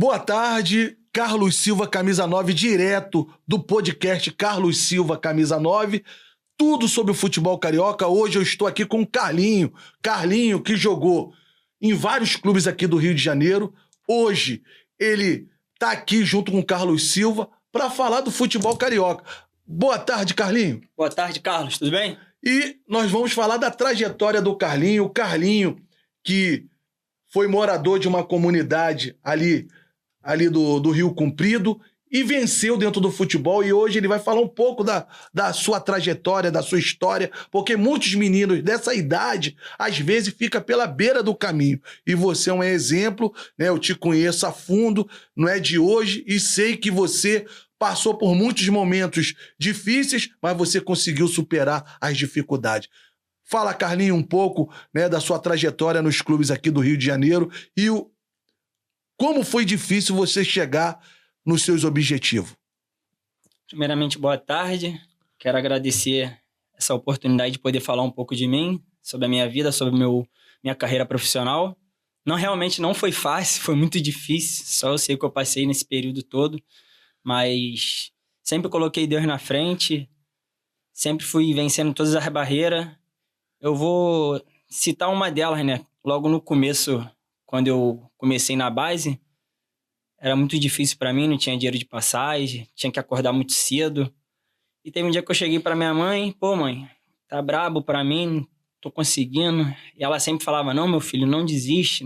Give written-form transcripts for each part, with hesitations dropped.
Boa tarde, Carlos Silva, camisa 9, direto do podcast Carlos Silva, camisa 9. Tudo sobre o futebol carioca. Hoje eu estou aqui com o Carlinho. Carlinho, que jogou em vários clubes aqui do Rio de Janeiro. Hoje ele está aqui junto com o Carlos Silva para falar do futebol carioca. Boa tarde, Carlinho. Boa tarde, Carlos. Tudo bem? E nós vamos falar da trajetória do Carlinho. O Carlinho, que foi morador de uma comunidade ali do Rio Comprido e venceu dentro do futebol, e hoje ele vai falar um pouco da sua trajetória, da sua história, porque muitos meninos dessa idade, às vezes, ficam pela beira do caminho. E você é um exemplo, né? Eu te conheço a fundo, não é de hoje, e sei que você passou por muitos momentos difíceis, mas você conseguiu superar as dificuldades. Fala, Carlinho, um pouco, né, da sua trajetória nos clubes aqui do Rio de Janeiro e como foi difícil você chegar nos seus objetivos. Primeiramente, boa tarde. Quero agradecer essa oportunidade de poder falar um pouco de mim, sobre a minha vida, sobre minha carreira profissional. Realmente não foi fácil, foi muito difícil. Só eu sei o que eu passei nesse período todo. Mas sempre coloquei Deus na frente, sempre fui vencendo todas as barreiras. Eu vou citar uma delas, né? Logo no começo, quando eu comecei na base, era muito difícil para mim, não tinha dinheiro de passagem, tinha que acordar muito cedo. E teve um dia que eu cheguei para minha mãe, pô, mãe, tá brabo para mim, não tô conseguindo. E ela sempre falava, não, meu filho, não desiste,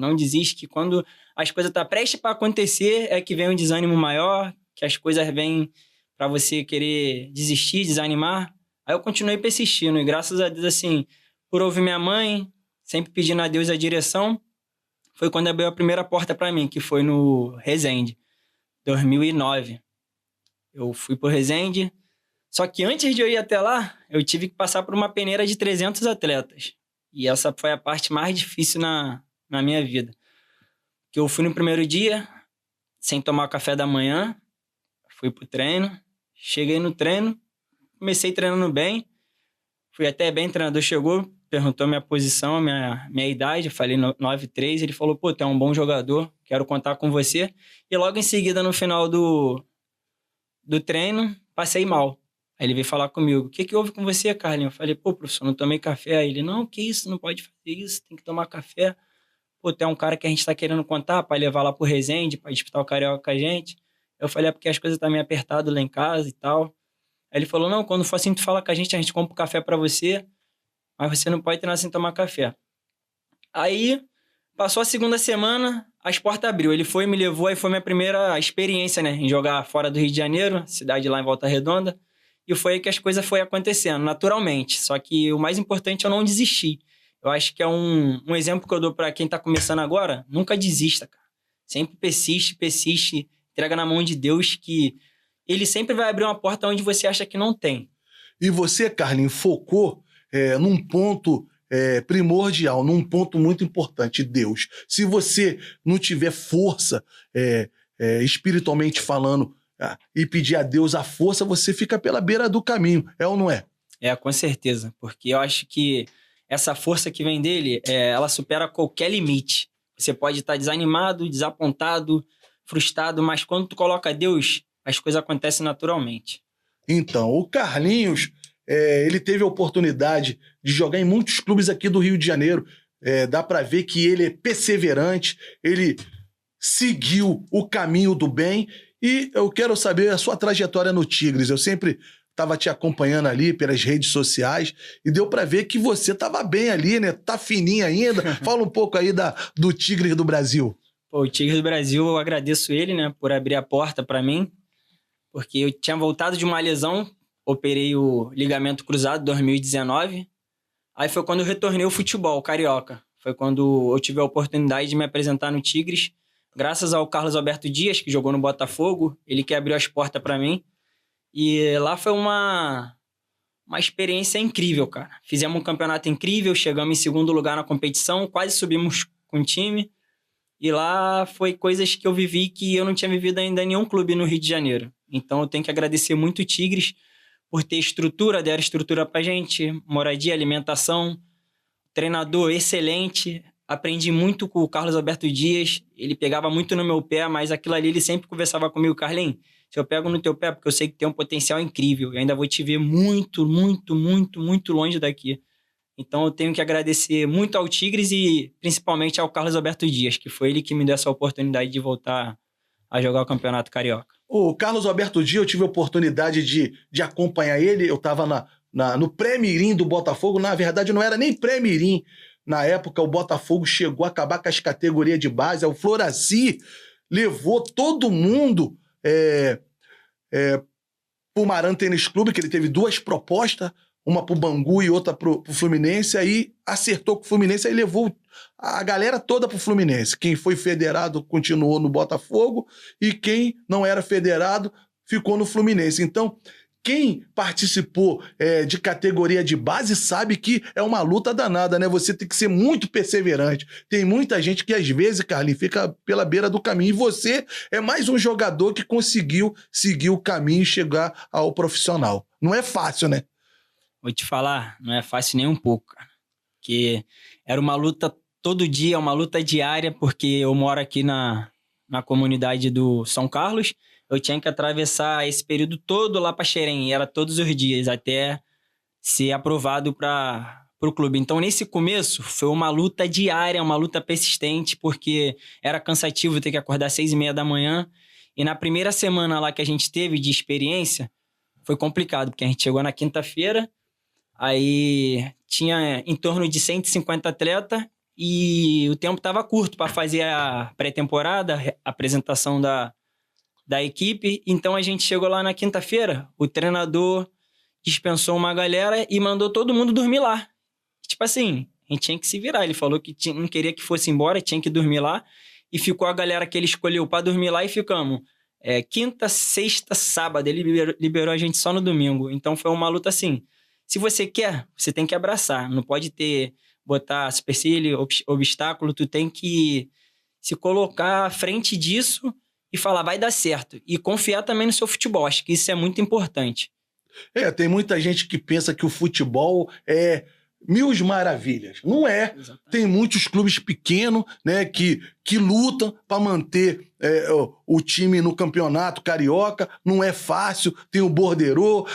que quando as coisas tá prestes para acontecer é que vem um desânimo maior, que as coisas vêm para você querer desistir, desanimar. Aí eu continuei persistindo e graças a Deus, assim, por ouvir minha mãe, sempre pedindo a Deus a direção, foi quando abriu a primeira porta para mim, que foi no Resende, 2009. Eu fui pro Resende, só que antes de eu ir até lá, eu tive que passar por uma peneira de 300 atletas. E essa foi a parte mais difícil na minha vida. Que eu fui no primeiro dia, sem tomar café da manhã, fui pro treino, cheguei no treino, comecei treinando bem, fui até bem, o treinador chegou, perguntou minha posição, minha idade, eu falei 9'3", ele falou, pô, tu é um bom jogador, quero contar com você. E logo em seguida, no final do treino, passei mal. Aí ele veio falar comigo, o que houve com você, Carlinhos? Eu falei, pô, professor, não tomei café. Aí ele, não, que isso, não pode fazer isso, tem que tomar café. Pô, tu é um cara que a gente tá querendo contar para levar lá pro Resende, para disputar o Carioca com a gente. Eu falei, é porque as coisas tá meio apertadas lá em casa e tal. Aí ele falou, não, quando for assim, tu fala com a gente compra o café para você, mas você não pode treinar sem tomar café. Aí, passou a segunda semana, as portas abriu. Ele foi, me levou, aí foi minha primeira experiência, né? Em jogar fora do Rio de Janeiro, cidade lá em Volta Redonda. E foi aí que as coisas foram acontecendo, naturalmente. Só que o mais importante é eu não desistir. Eu acho que é um exemplo que eu dou para quem tá começando agora. Nunca desista, cara. Sempre persiste, entrega na mão de Deus que ele sempre vai abrir uma porta onde você acha que não tem. E você, Carlinhos, focou num ponto primordial, num ponto muito importante, Deus. Se você não tiver força, espiritualmente falando, e pedir a Deus a força, você fica pela beira do caminho, é ou não é? É, com certeza, porque eu acho que essa força que vem dele, ela supera qualquer limite. Você pode estar desanimado, desapontado, frustrado, mas quando tu coloca Deus, as coisas acontecem naturalmente. Então, o Carlinhos, ele teve a oportunidade de jogar em muitos clubes aqui do Rio de Janeiro. Dá para ver que ele é perseverante, ele seguiu o caminho do bem. E eu quero saber a sua trajetória no Tigres. Eu sempre estava te acompanhando ali pelas redes sociais e deu para ver que você estava bem ali, né? Tá fininho ainda. Fala um pouco aí do Tigres do Brasil. Pô, o Tigres do Brasil, eu agradeço ele, né, por abrir a porta para mim, porque eu tinha voltado de uma lesão, operei o ligamento cruzado em 2019, aí foi quando eu retornei ao futebol carioca, foi quando eu tive a oportunidade de me apresentar no Tigres, graças ao Carlos Alberto Dias, que jogou no Botafogo, ele que abriu as portas para mim, e lá foi uma experiência incrível, cara. Fizemos um campeonato incrível, chegamos em segundo lugar na competição, quase subimos com o time, e lá foi coisas que eu vivi que eu não tinha vivido ainda em nenhum clube no Rio de Janeiro. Então eu tenho que agradecer muito o Tigres por ter estrutura, deram estrutura pra gente, moradia, alimentação, treinador excelente, Aprendi muito com o Carlos Alberto Dias. Ele pegava muito no meu pé, mas aquilo ali ele sempre conversava comigo. Carlinhos, se eu pego no teu pé, porque eu sei que tem um potencial incrível. Eu ainda vou te ver muito, muito, muito, muito longe daqui. Então eu tenho que agradecer muito ao Tigres e principalmente ao Carlos Alberto Dias, que foi ele que me deu essa oportunidade de voltar a jogar o Campeonato Carioca. O Carlos Alberto Dias, eu tive a oportunidade de acompanhar ele. Eu estava no pré-mirim do Botafogo. Na verdade, não era nem pré-mirim. Na época, o Botafogo chegou a acabar com as categorias de base. O Floraci levou todo mundo para o Maran Tênis Clube, que ele teve 2 propostas, uma para o Bangu e outra para o Fluminense. Aí acertou com o Fluminense, aí levou a galera toda para o Fluminense. Quem foi federado continuou no Botafogo e quem não era federado ficou no Fluminense. Então, quem participou de categoria de base sabe que é uma luta danada, né? Você tem que ser muito perseverante. Tem muita gente que, às vezes, Carlinhos, fica pela beira do caminho. E você é mais um jogador que conseguiu seguir o caminho e chegar ao profissional. Não é fácil, né? Vou te falar, não é fácil nem um pouco, cara. Porque era uma luta todo dia, uma luta diária, porque eu moro aqui na comunidade do São Carlos. Eu tinha que atravessar esse período todo lá para Xerém, e era todos os dias, até ser aprovado para o clube. Então, nesse começo, foi uma luta diária, uma luta persistente, porque era cansativo ter que acordar às 6h30 da manhã. E na primeira semana lá que a gente teve de experiência, foi complicado, porque a gente chegou na quinta-feira, aí tinha em torno de 150 atletas, e o tempo estava curto para fazer a pré-temporada, a apresentação da equipe. Então a gente chegou lá na quinta-feira, o treinador dispensou uma galera e mandou todo mundo dormir lá. Tipo assim, a gente tinha que se virar. Ele falou que não queria que fosse embora, tinha que dormir lá. E ficou a galera que ele escolheu para dormir lá e ficamos. Quinta, sexta, sábado. Ele liberou a gente só no domingo. Então foi uma luta assim. Se você quer, você tem que abraçar. Não pode botar supercílio, obstáculo. Tu tem que se colocar à frente disso e falar, vai dar certo. E confiar também no seu futebol. Acho que isso é muito importante. Tem muita gente que pensa que o futebol é 1000 maravilhas. Não é. Exatamente. Tem muitos clubes pequenos, né, que lutam para manter o time no campeonato carioca. Não é fácil. Tem o borderô,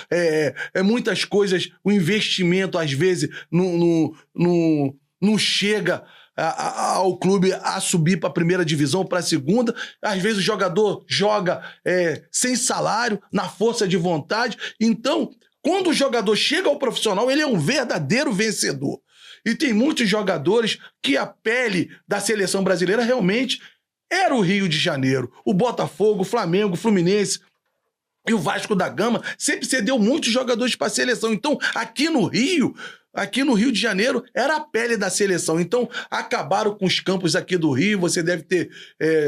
muitas coisas. O investimento, às vezes, não chega ao clube a subir para a primeira divisão, para a segunda. Às vezes o jogador joga sem salário, na força de vontade. Então, quando o jogador chega ao profissional, ele é um verdadeiro vencedor. E tem muitos jogadores que a pele da seleção brasileira realmente era o Rio de Janeiro. O Botafogo, o Flamengo, o Fluminense e o Vasco da Gama sempre cedeu muitos jogadores para a seleção. Então, aqui no Rio de Janeiro, era a pele da seleção. Então, acabaram com os campos aqui do Rio. Você deve ter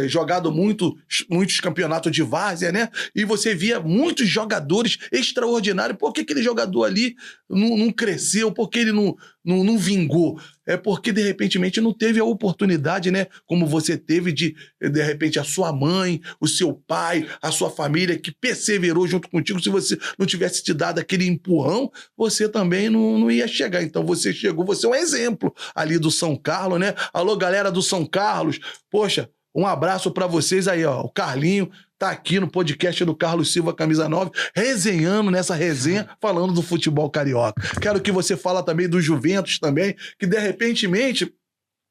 jogado muitos campeonatos de várzea, né? E você via muitos jogadores extraordinários. Por que aquele jogador ali não cresceu? Por que ele não vingou? É porque, de repente, não teve a oportunidade, né? Como você teve de repente, a sua mãe, o seu pai, a sua família, que perseverou junto contigo. Se você não tivesse te dado aquele empurrão, você também não ia chegar. Então, você chegou, você é um exemplo ali do São Carlos, né? Alô, galera do São Carlos. Poxa, um abraço pra vocês aí, ó. O Carlinho tá aqui no podcast do Carlos Silva, Camisa 9, resenhando nessa resenha, falando do futebol carioca. Quero que você fale também do Juventus também, que de repentemente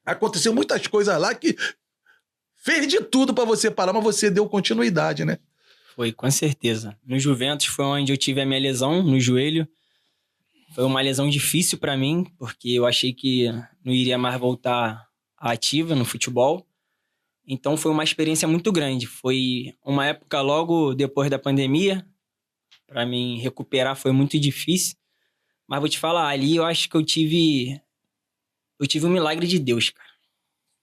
aconteceu muitas coisas lá que fez de tudo pra você parar, mas você deu continuidade, né? Foi, com certeza. No Juventus foi onde eu tive a minha lesão no joelho. Foi uma lesão difícil pra mim, porque eu achei que não iria mais voltar à ativa no futebol. Então foi uma experiência muito grande. Foi uma época logo depois da pandemia. Para mim recuperar foi muito difícil. Mas vou te falar, ali eu acho que eu tive um milagre de Deus, cara.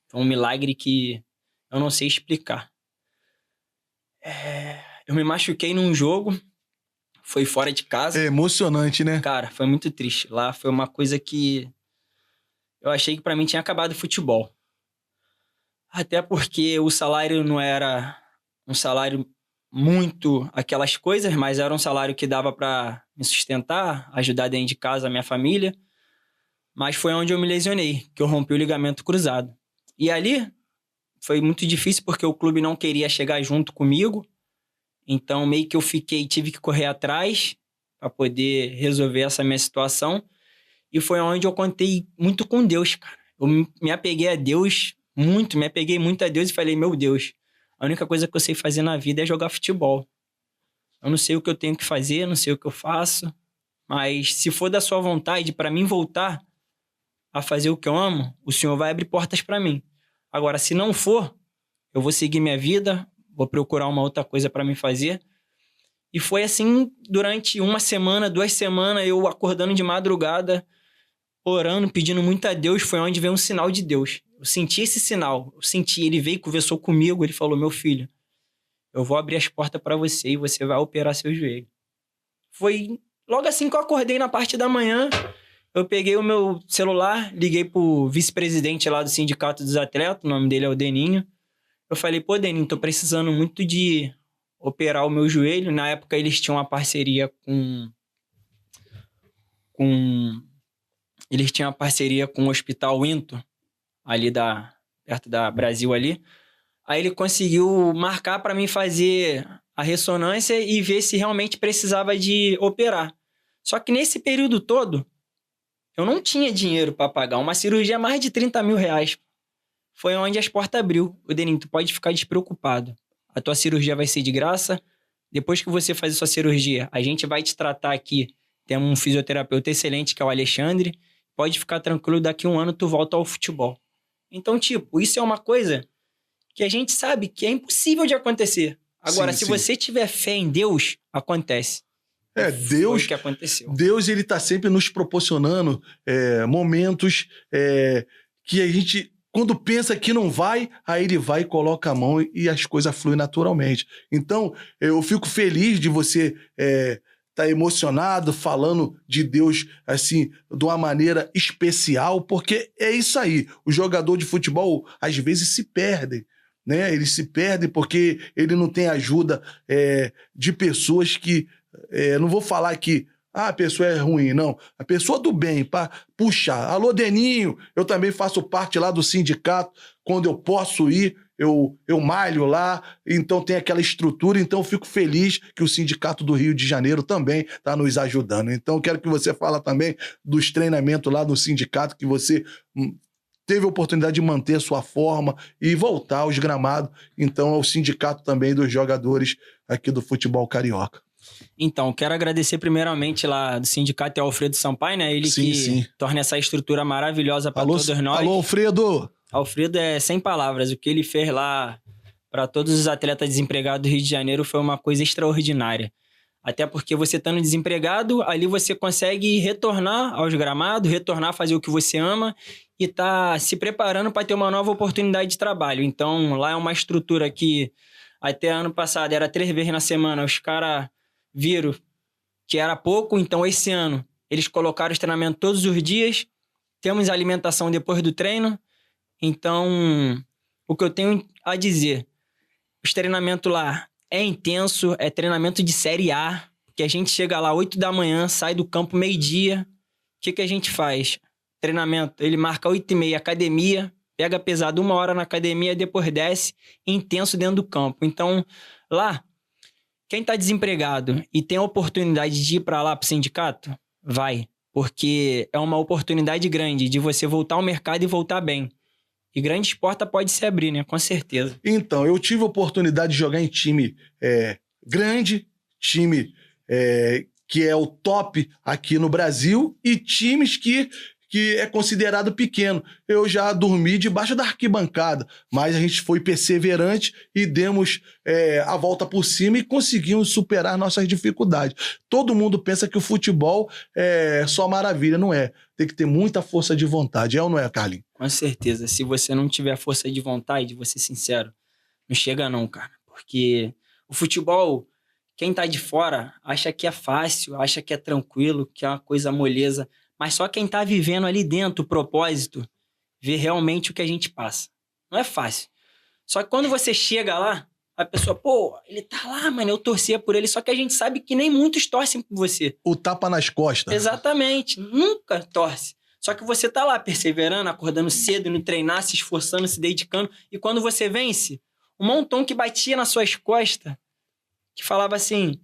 Foi um milagre que eu não sei explicar. Eu me machuquei num jogo, foi fora de casa. É emocionante, né? Cara, foi muito triste. Lá foi uma coisa que eu achei que pra mim tinha acabado o futebol. Até porque o salário não era um salário muito aquelas coisas, mas era um salário que dava para me sustentar, ajudar dentro de casa a minha família. Mas foi onde eu me lesionei, que eu rompi o ligamento cruzado. E ali foi muito difícil porque o clube não queria chegar junto comigo. Então, meio que tive que correr atrás para poder resolver essa minha situação. E foi onde eu contei muito com Deus, cara. Eu me apeguei a Deus muito, me apeguei muito a Deus e falei, meu Deus, a única coisa que eu sei fazer na vida é jogar futebol. Eu não sei o que eu tenho que fazer, não sei o que eu faço, mas se for da sua vontade para mim voltar a fazer o que eu amo, o Senhor vai abrir portas para mim. Agora, se não for, eu vou seguir minha vida, vou procurar uma outra coisa para me fazer. E foi assim durante 1 semana, 2 semanas, eu acordando de madrugada, orando, pedindo muito a Deus, foi onde veio um sinal de Deus. Eu senti esse sinal, ele veio, conversou comigo, ele falou, meu filho, eu vou abrir as portas para você e você vai operar seu joelho. Foi logo assim que eu acordei na parte da manhã, eu peguei o meu celular, liguei pro vice-presidente lá do Sindicato dos Atletas, o nome dele é o Deninho. Eu falei, pô, Deninho, tô precisando muito de operar o meu joelho. Na época eles tinham uma parceria Eles tinham uma parceria com o Hospital Into, ali perto da Brasil ali. Aí ele conseguiu marcar para mim fazer a ressonância e ver se realmente precisava de operar. Só que nesse período todo, eu não tinha dinheiro para pagar uma cirurgia mais de 30 mil reais. Foi onde as portas abriu. O Deninho, tu pode ficar despreocupado. A tua cirurgia vai ser de graça. Depois que você fazer sua cirurgia, a gente vai te tratar aqui. Temos um fisioterapeuta excelente, que é o Alexandre. Pode ficar tranquilo, daqui a 1 ano tu volta ao futebol. Então, tipo, isso é uma coisa que a gente sabe que é impossível de acontecer. Agora, se você tiver fé em Deus, acontece. Deus, foi o que aconteceu. Deus, ele tá sempre nos proporcionando momentos que a gente, quando pensa que não vai, aí ele vai e coloca a mão e as coisas fluem naturalmente. Então, eu fico feliz de você tá emocionado, falando de Deus, assim, de uma maneira especial, porque é isso aí. O jogador de futebol, às vezes, se perde, né? Ele se perde porque ele não tem ajuda de pessoas que... não vou falar que a pessoa é ruim, não. A pessoa do bem, para puxar. Alô, Deninho, eu também faço parte lá do sindicato. Quando eu posso ir, eu malho lá. Então tem aquela estrutura. Então eu fico feliz que o Sindicato do Rio de Janeiro também está nos ajudando. Então eu quero que você fale também dos treinamentos lá do sindicato, que você teve a oportunidade de manter a sua forma e voltar aos gramados. Então ao sindicato também dos jogadores aqui do futebol carioca. Então, quero agradecer primeiramente lá do sindicato ao Alfredo Sampaio, né? Ele que torna essa estrutura maravilhosa para todos nós. Alô, Alfredo! Alfredo é sem palavras. O que ele fez lá para todos os atletas desempregados do Rio de Janeiro foi uma coisa extraordinária. Até porque você estando desempregado, ali você consegue retornar aos gramados, retornar a fazer o que você ama e tá se preparando para ter uma nova oportunidade de trabalho. Então, lá é uma estrutura que até ano passado era 3 vezes na semana. Os caras viram que era pouco, então esse ano eles colocaram os treinamentos todos os dias, temos alimentação depois do treino, então o que eu tenho a dizer, os treinamentos lá é intenso, é treinamento de Série A, que a gente chega lá 8 da manhã, sai do campo meio-dia, o que a gente faz? Treinamento, ele marca 8h30, academia, pega pesado 1 hora na academia, depois desce, intenso dentro do campo, então lá quem está desempregado e tem a oportunidade de ir para lá para o sindicato, vai. Porque é uma oportunidade grande de você voltar ao mercado e voltar bem. E grandes portas pode se abrir, né? Com certeza. Então, eu tive a oportunidade de jogar em time grande, time que é o top aqui no Brasil, e times que é considerado pequeno. Eu já dormi debaixo da arquibancada, mas a gente foi perseverante e demos a volta por cima e conseguimos superar nossas dificuldades. Todo mundo pensa que o futebol é só maravilha, não é. Tem que ter muita força de vontade, é ou não é, Carlinhos? Com certeza. Se você não tiver força de vontade, vou ser sincero, não chega não, cara. Porque o futebol, quem tá de fora, acha que é fácil, acha que é tranquilo, que é uma coisa moleza. Mas só quem tá vivendo ali dentro o propósito, vê realmente o que a gente passa. Não é fácil. Só que quando você chega lá, a pessoa, pô, ele tá lá, mano, eu torcia por ele. Só que a gente sabe que nem muitos torcem por você. O tapa nas costas. Exatamente. Nunca torce. Só que você tá lá perseverando, acordando cedo, indo treinar, se esforçando, se dedicando. E quando você vence, um montão que batia nas suas costas, que falava assim,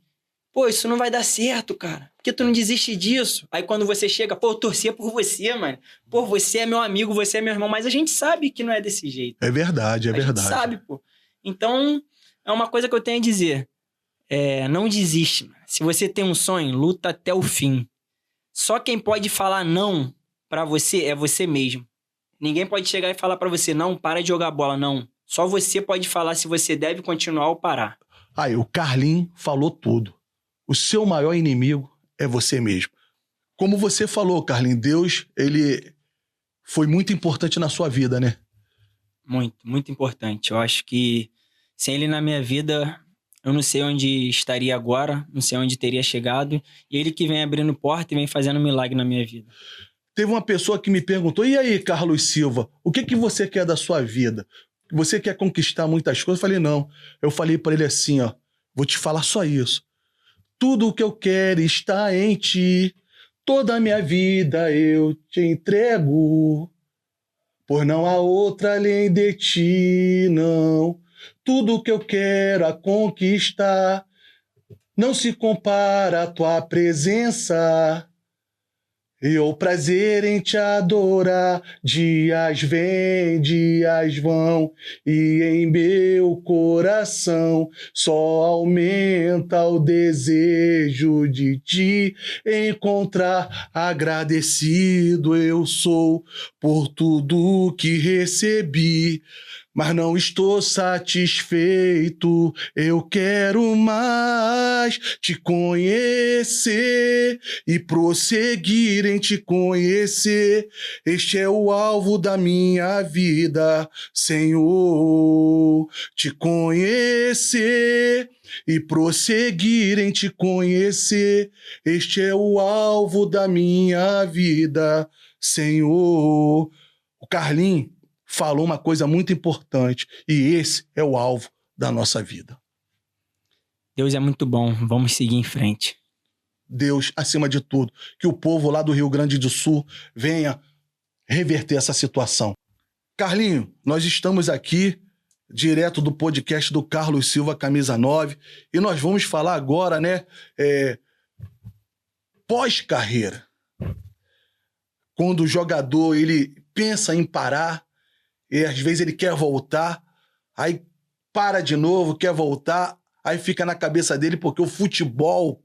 pô, isso não vai dar certo, cara. Por que tu não desiste disso? Aí quando você chega, pô, eu torcia por você, mano. Pô, você é meu amigo, você é meu irmão. Mas a gente sabe que não é desse jeito. É verdade, é verdade. A gente sabe, pô. Então, é uma coisa que eu tenho a dizer. Não desiste, mano. Se você tem um sonho, luta até o fim. Só quem pode falar não pra você é você mesmo. Ninguém pode chegar e falar pra você, não, para de jogar bola, não. Só você pode falar se você deve continuar ou parar. Aí, o Carlinho falou tudo. O seu maior inimigo é você mesmo. Como você falou, Carlinho, Deus, ele foi muito importante na sua vida, né? Muito, muito importante. Eu acho que sem ele na minha vida, eu não sei onde estaria agora, não sei onde teria chegado. E ele que vem abrindo porta e vem fazendo milagre na minha vida. Teve uma pessoa que me perguntou, e aí, Carlos Silva, o que você quer da sua vida? Você quer conquistar muitas coisas? Eu falei, não. Eu falei para ele assim, ó, vou te falar só isso. Tudo o que eu quero está em ti, toda a minha vida eu te entrego, pois não há outra além de ti, não. Tudo o que eu quero a conquistar não se compara à tua presença. E o prazer em te adorar, dias vêm, dias vão, e em meu coração só aumenta o desejo de te encontrar. Agradecido eu sou por tudo que recebi, mas não estou satisfeito, eu quero mais te conhecer e prosseguir em te conhecer. Este é o alvo da minha vida, Senhor, te conhecer e prosseguir em te conhecer. Este é o alvo da minha vida, Senhor. O Carlinho falou uma coisa muito importante, e esse é o alvo da nossa vida. Deus é muito bom, vamos seguir em frente. Deus, acima de tudo, que o povo lá do Rio Grande do Sul venha reverter essa situação. Carlinho, nós estamos aqui, direto do podcast do Carlos Silva, Camisa 9, e nós vamos falar agora, né, pós-carreira. Quando o jogador, ele pensa em parar, e às vezes ele quer voltar, aí para de novo, quer voltar, aí fica na cabeça dele porque o futebol,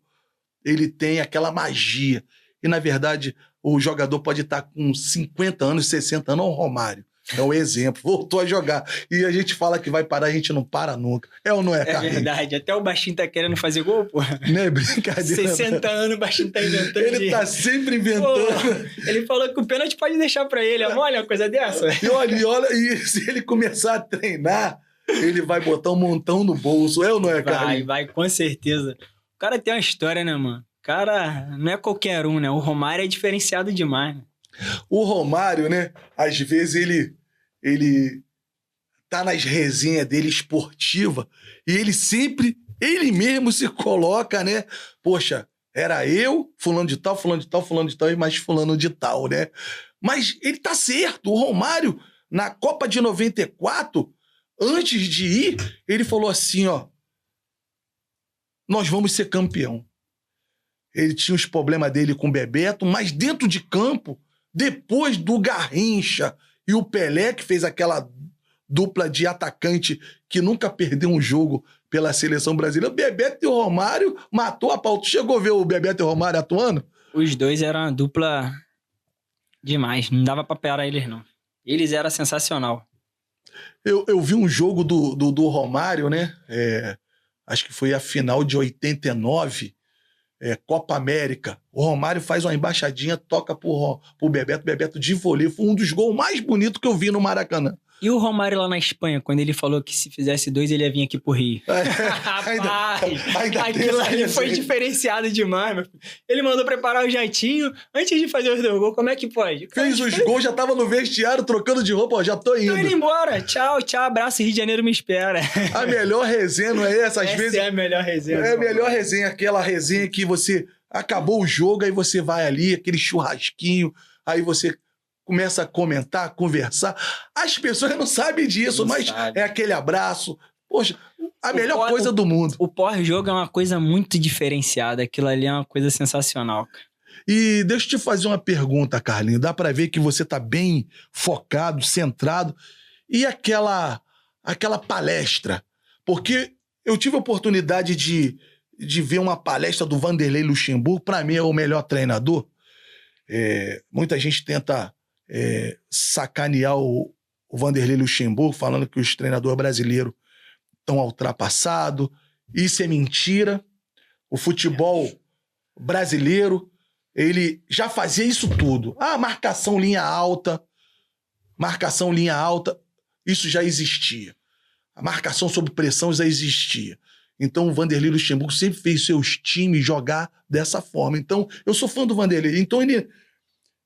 ele tem aquela magia. E, na verdade, o jogador pode estar com 50 anos, 60 anos, olha o Romário. É um exemplo, voltou a jogar. E a gente fala que vai parar, a gente não para nunca. É ou não é, Carlinhos? É verdade, até o baixinho tá querendo fazer gol, pô. Não é brincadeira. 60 anos, o baixinho tá inventando. Ele tá sempre inventando. Pô, ele falou que o pênalti pode deixar pra ele. Olha uma coisa dessa. E olha, e se ele começar a treinar, ele vai botar um montão no bolso. É ou não é, Carlinhos? Vai, com certeza. O cara tem uma história, né, mano? O cara não é qualquer um, né? O Romário é diferenciado demais, né? O Romário, né? Às vezes ele tá nas resenhas dele esportiva e ele mesmo se coloca, né? Poxa, era eu, fulano de tal, e mais fulano de tal, né? Mas ele tá certo. O Romário, na Copa de 94, antes de ir, ele falou assim, ó, nós vamos ser campeão. Ele tinha os problemas dele com o Bebeto, mas dentro de campo, depois do Garrincha e o Pelé, que fez aquela dupla de atacante que nunca perdeu um jogo pela seleção brasileira, o Bebeto e o Romário matou a pau. Tu chegou a ver o Bebeto e o Romário atuando? Os dois eram uma dupla demais, não dava pra parar eles, não. Eles eram sensacional. Eu vi um jogo do Romário, né? Acho que foi a final de 89, Copa América. O Romário faz uma embaixadinha, toca pro Bebeto de voleio. Foi um dos gols mais bonitos que eu vi no Maracanã. E o Romário lá na Espanha, quando ele falou que se fizesse 2, ele ia vir aqui pro Rio. Rapaz, aquilo ali foi diferenciado demais, meu filho. Ele mandou preparar o jatinho antes de fazer os 2 gols. Como é que pode? Fez os gols, já tava no vestiário, trocando de roupa, ó, já tô indo. Tô indo embora. Tchau, abraço, Rio de Janeiro me espera. A melhor resenha, não é essa? Às vezes é a melhor resenha. É a melhor resenha, aquela resenha que você acabou o jogo, aí você vai ali, aquele churrasquinho, aí você começa a comentar, conversar. As pessoas não sabem disso, mas é aquele abraço. Poxa, a melhor coisa do mundo. O pós-jogo é uma coisa muito diferenciada. Aquilo ali é uma coisa sensacional, cara. E deixa eu te fazer uma pergunta, Carlinhos. Dá pra ver que você tá bem focado, centrado. E aquela palestra? Porque eu tive a oportunidade de ver uma palestra do Vanderlei Luxemburgo. Pra mim é o melhor treinador. Muita gente tenta sacanear o Vanderlei Luxemburgo, falando que os treinadores brasileiros estão ultrapassados. Isso é mentira. O futebol brasileiro, ele já fazia isso tudo. Marcação linha alta, isso já existia. A marcação sob pressão já existia. Então o Vanderlei Luxemburgo sempre fez seus times jogar dessa forma. Então eu sou fã do Vanderlei. Então ele,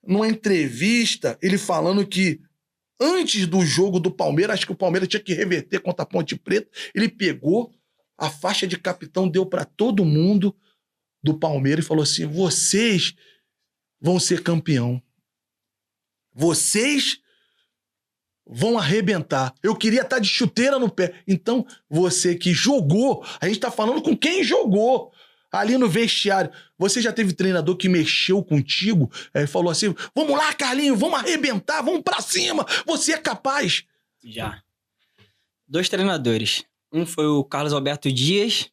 numa entrevista, ele falando que antes do jogo do Palmeiras, acho que o Palmeiras tinha que reverter contra a Ponte Preta, ele pegou a faixa de capitão, deu para todo mundo do Palmeiras e falou assim: vocês vão ser campeão. Vocês vão arrebentar. Eu queria estar de chuteira no pé. Então, você que jogou, a gente tá falando com quem jogou ali no vestiário. Você já teve treinador que mexeu contigo e falou assim: vamos lá, Carlinhos, vamos arrebentar, vamos pra cima, você é capaz? Já. 2 treinadores. Um foi o Carlos Alberto Dias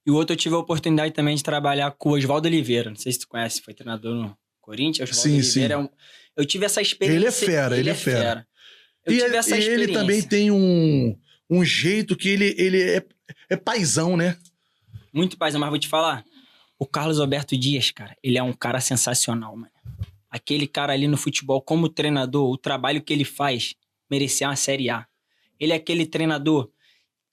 e o outro eu tive a oportunidade também de trabalhar com o Oswaldo Oliveira. Não sei se tu conhece, foi treinador no Corinthians. Oswaldo Oliveira eu tive essa experiência. Ele é fera. Eu tive essa experiência. Ele também tem um jeito que ele é paizão, né? Muito paizão, mas vou te falar, o Carlos Alberto Dias, cara, ele é um cara sensacional, mano. Aquele cara ali no futebol, como treinador, o trabalho que ele faz, merecia uma Série A. Ele é aquele treinador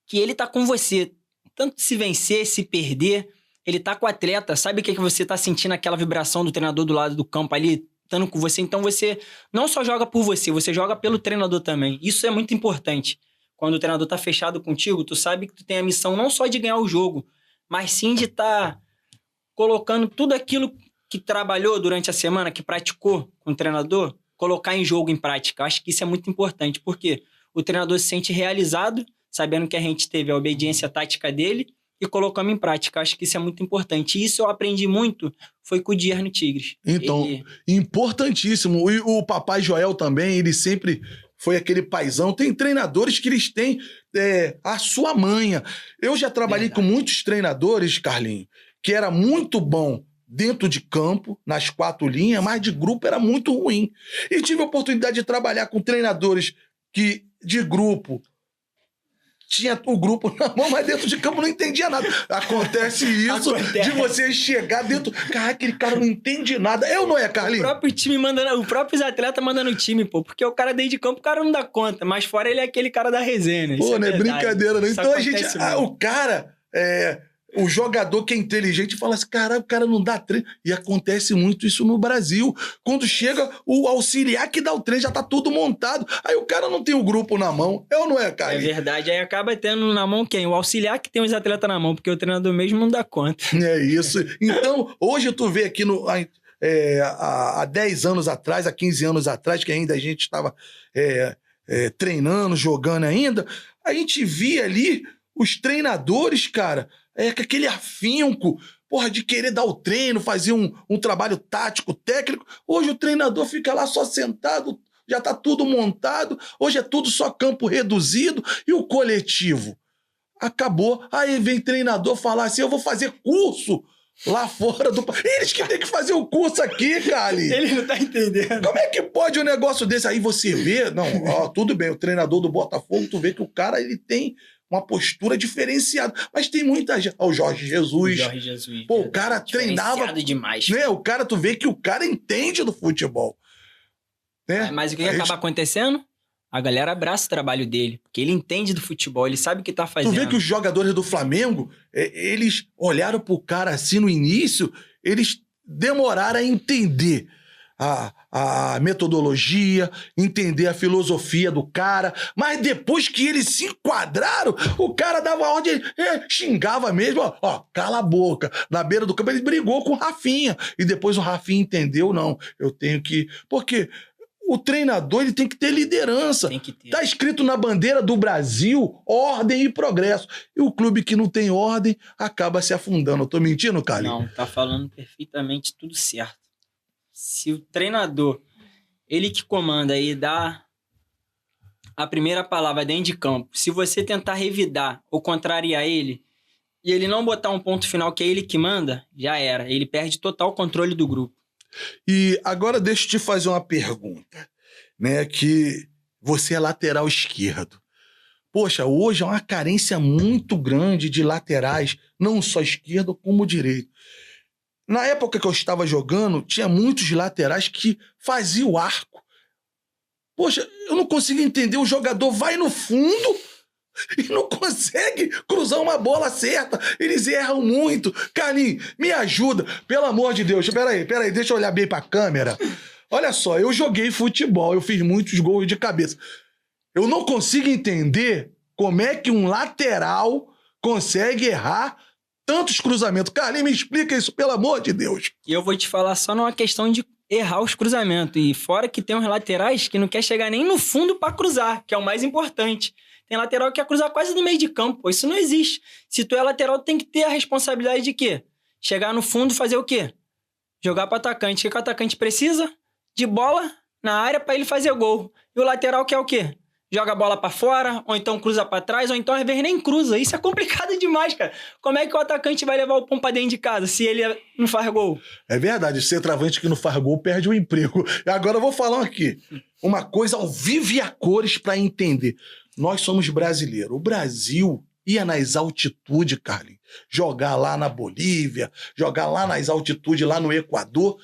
que ele tá com você, tanto se vencer, se perder, ele tá com o atleta, sabe o que você tá sentindo, aquela vibração do treinador do lado do campo ali, estando com você, então você não só joga por você joga pelo treinador também. Isso é muito importante. Quando o treinador tá fechado contigo, tu sabe que tu tem a missão não só de ganhar o jogo, mas sim de estar colocando tudo aquilo que trabalhou durante a semana, que praticou com o treinador, colocar em jogo, em prática. Eu acho que isso é muito importante, porque o treinador se sente realizado, sabendo que a gente teve a obediência tática dele e colocamos em prática. Eu acho que isso é muito importante. E isso eu aprendi muito, foi com o Dias no Tigres. Então, importantíssimo. E o Papai Joel também, ele sempre foi aquele paizão. Tem treinadores que eles têm a sua manha. Eu já trabalhei com muitos treinadores, Carlinhos, que era muito bom dentro de campo, nas 4 linhas, mas de grupo era muito ruim. E tive a oportunidade de trabalhar com treinadores que, de grupo, tinha o grupo na mão, mas dentro de campo não entendia nada. Acontece isso de você chegar dentro... Cara, aquele cara não entende nada. Eu não é, Carlinhos? O próprio time mandando... O próprio atleta mandando o time, pô. Porque o cara dentro de campo, o cara não dá conta. Mas fora ele é aquele cara da resenha. Pô, não é brincadeira, não. Então a gente... o cara... O jogador que é inteligente fala assim: caralho, o cara não dá treino. E acontece muito isso no Brasil. Quando chega o auxiliar que dá o treino, já tá tudo montado. Aí o cara não tem o grupo na mão. É ou não é, cara? É verdade. Aí acaba tendo na mão quem? O auxiliar que tem os atletas na mão, porque o treinador mesmo não dá conta. É isso. Então, hoje tu vê aqui há 10 anos atrás, há 15 anos atrás, que ainda a gente estava treinando, jogando ainda, a gente via ali os treinadores, cara, com aquele afinco, porra, de querer dar o treino, fazer um trabalho tático, técnico. Hoje o treinador fica lá só sentado, já tá tudo montado, hoje é tudo só campo reduzido. E o coletivo? Acabou. Aí vem treinador falar assim: eu vou fazer curso lá fora do... Eles que tem que fazer o curso aqui, cara. Ele não tá entendendo. Como é que pode um negócio desse? Aí você vê... Não, tudo bem, o treinador do Botafogo, tu vê que o cara, ele tem uma postura diferenciada. Mas tem muita gente... O Jorge Jesus. Pô, o cara treinava... demais. Né? O cara, tu vê que o cara entende do futebol. Né? Mas o que acaba acontecendo? A galera abraça o trabalho dele, porque ele entende do futebol, ele sabe o que tá fazendo. Tu vê que os jogadores do Flamengo, eles olharam pro cara assim no início, eles demoraram a entender a metodologia, entender a filosofia do cara, mas depois que eles se enquadraram, o cara dava ordem, xingava mesmo, ó, cala a boca. Na beira do campo ele brigou com o Rafinha, e depois o Rafinha entendeu: não, eu tenho que... Porque o treinador ele tem que ter liderança. Tem que ter. Tá escrito na bandeira do Brasil, ordem e progresso. E o clube que não tem ordem acaba se afundando. Eu tô mentindo, Carlinhos? Não, tá falando perfeitamente tudo certo. Se o treinador, ele que comanda e dá a primeira palavra dentro de campo, se você tentar revidar ou contrariar ele, e ele não botar um ponto final que é ele que manda, já era. Ele perde total controle do grupo. E agora deixa eu te fazer uma pergunta, né? Que você é lateral esquerdo. Poxa, hoje é uma carência muito grande de laterais, não só esquerdo como direito. Na época que eu estava jogando, tinha muitos laterais que faziam o arco. Poxa, eu não consigo entender, o jogador vai no fundo e não consegue cruzar uma bola certa. Eles erram muito. Carlinhos, me ajuda. Pelo amor de Deus. Peraí, deixa eu olhar bem pra câmera. Olha só, eu joguei futebol, eu fiz muitos gols de cabeça. Eu não consigo entender como é que um lateral consegue errar tantos cruzamentos. Carlinhos, me explica isso, pelo amor de Deus. E eu vou te falar só numa questão de errar os cruzamentos. E fora que tem uns laterais que não quer chegar nem no fundo pra cruzar, que é o mais importante. Tem lateral que quer cruzar quase no meio de campo. Isso não existe. Se tu é lateral, tu tem que ter a responsabilidade de quê? Chegar no fundo, fazer o quê? Jogar para atacante. O que o atacante precisa? De bola na área para ele fazer gol. E o lateral quer o quê? Joga a bola para fora, ou então cruza para trás, ou então às vezes nem cruza. Isso é complicado demais, cara. Como é que o atacante vai levar o pão pra dentro de casa se ele não faz gol? É verdade, centroavante que não faz gol perde o emprego. E agora eu vou falar aqui. Uma coisa ao vivo e a cores para entender. Nós somos brasileiros. O Brasil ia nas altitudes, Carlinhos, jogar lá na Bolívia, jogar lá nas altitudes, lá no Equador.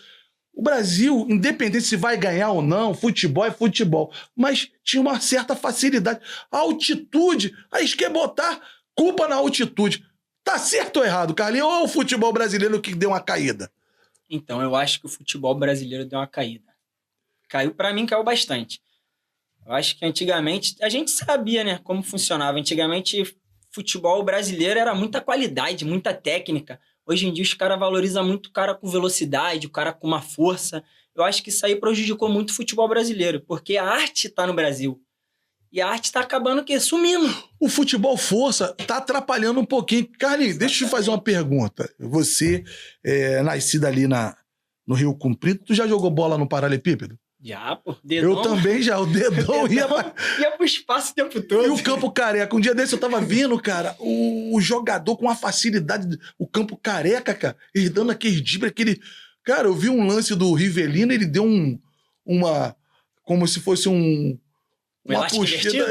O Brasil, independente se vai ganhar ou não, futebol é futebol, mas tinha uma certa facilidade. A altitude, aí quer botar culpa na altitude. Tá certo ou errado, Carlinhos? Ou é o futebol brasileiro que deu uma caída? Então, eu acho que o futebol brasileiro deu uma caída. Caiu, pra mim, caiu bastante. Eu acho que antigamente, a gente sabia, né, como funcionava. Antigamente, futebol brasileiro era muita qualidade, muita técnica. Hoje em dia, os caras valorizam muito o cara com velocidade, o cara com uma força. Eu acho que isso aí prejudicou muito o futebol brasileiro, porque a arte tá no Brasil. E a arte tá acabando o quê? Sumindo. O futebol força tá atrapalhando um pouquinho. Carlinhos, deixa eu te fazer uma pergunta. Você, nascido ali no Rio Comprido, tu já jogou bola no paralelepípedo? Já, pô. Dedão, eu também já, o dedão ia pro espaço o tempo todo. E o campo careca. Um dia desse eu tava vendo, cara, o jogador com uma facilidade, o campo careca, cara, ele dando aquele drible, aquele... Cara, eu vi um lance do Rivelino, ele deu uma... Como se fosse uma puxida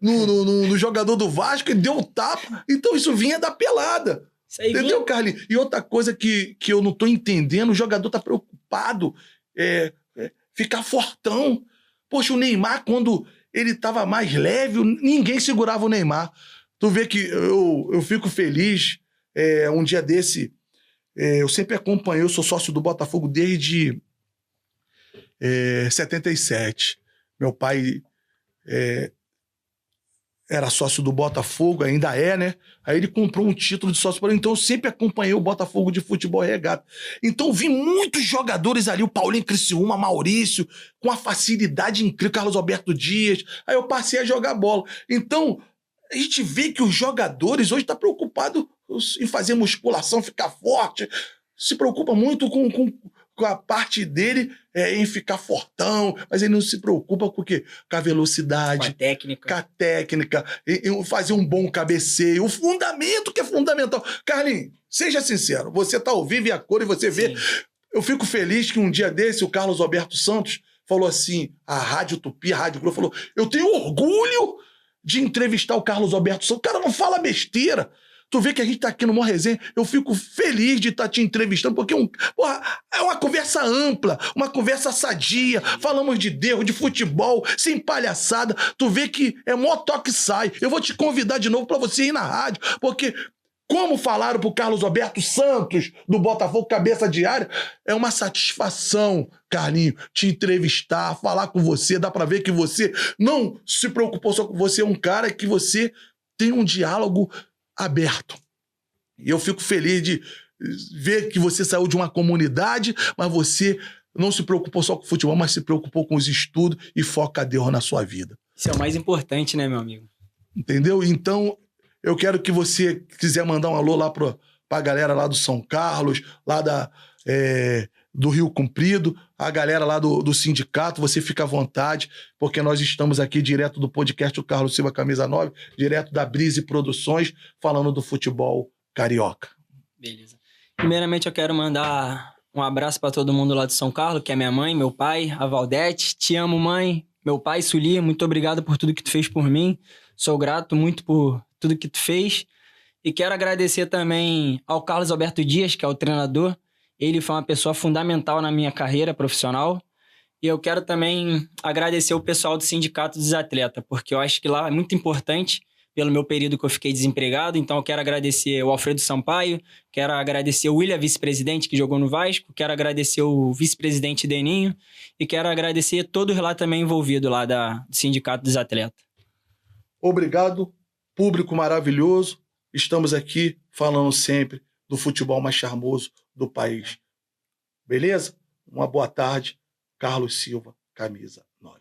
no jogador do Vasco, ele deu um tapa. Então isso vinha da pelada. Isso aí entendeu, Carlinhos? E outra coisa que eu não tô entendendo, o jogador tá preocupado, ficar fortão. Poxa, o Neymar, quando ele tava mais leve, ninguém segurava o Neymar. Tu vê que eu fico feliz. Um dia desse, eu sempre acompanhei, eu sou sócio do Botafogo desde 77. Meu pai era sócio do Botafogo, ainda né? Aí ele comprou um título de sócio para ele. Então eu sempre acompanhei o Botafogo de futebol regata. Então vi muitos jogadores ali, o Paulinho Criciúma, Maurício, com uma facilidade incrível, Carlos Alberto Dias. Aí eu passei a jogar bola. Então a gente vê que os jogadores hoje estão preocupados em fazer musculação, ficar forte. Se preocupa muito com a parte dele em ficar fortão, mas ele não se preocupa com o quê? Com a velocidade, com a técnica, em fazer um bom cabeceio, o fundamento que é fundamental. Carlinhos, seja sincero, você tá ao vivo e a cor e você vê. Eu fico feliz que um dia desse o Carlos Alberto Santos falou assim, a Rádio Tupi, a Rádio Globo, falou, eu tenho orgulho de entrevistar o Carlos Alberto Santos. O cara não fala besteira. Tu vê que a gente tá aqui no Mó Resenha, eu fico feliz de estar te entrevistando, porque é uma conversa ampla, uma conversa sadia, falamos de Deus, de futebol, sem palhaçada. Tu vê que é mó toque sai. Eu vou te convidar de novo pra você ir na rádio, porque como falaram pro Carlos Alberto Santos, do Botafogo Cabeça de Área, é uma satisfação, Carlinhos, te entrevistar, falar com você, dá pra ver que você não se preocupou só com você, é um cara que você tem um diálogo aberto. E eu fico feliz de ver que você saiu de uma comunidade, mas você não se preocupou só com o futebol, mas se preocupou com os estudos e foca Deus na sua vida. Isso é o mais importante, né, meu amigo? Entendeu? Então, eu quero que você quiser mandar um alô lá pra galera lá do São Carlos, lá do Rio Comprido, a galera lá do sindicato, você fica à vontade, porque nós estamos aqui direto do podcast O Carlos Silva Camisa 9, direto da Brise Produções, falando do futebol carioca. Beleza. Primeiramente, eu quero mandar um abraço para todo mundo lá de São Carlos, que é minha mãe, meu pai, a Valdete. Te amo, mãe. Meu pai, Sulia, muito obrigado por tudo que tu fez por mim. Sou grato muito por tudo que tu fez. E quero agradecer também ao Carlos Alberto Dias, que é o treinador. Ele foi uma pessoa fundamental na minha carreira profissional. E eu quero também agradecer o pessoal do Sindicato dos Atletas, porque eu acho que lá é muito importante pelo meu período que eu fiquei desempregado. Então eu quero agradecer o Alfredo Sampaio, quero agradecer o William, vice-presidente, que jogou no Vasco, quero agradecer o vice-presidente Deninho e quero agradecer todo o lá também envolvido lá do Sindicato dos Atletas. Obrigado, público maravilhoso. Estamos aqui falando sempre do futebol mais charmoso do país. Beleza? Uma boa tarde. Carlos Silva, Camisa 9.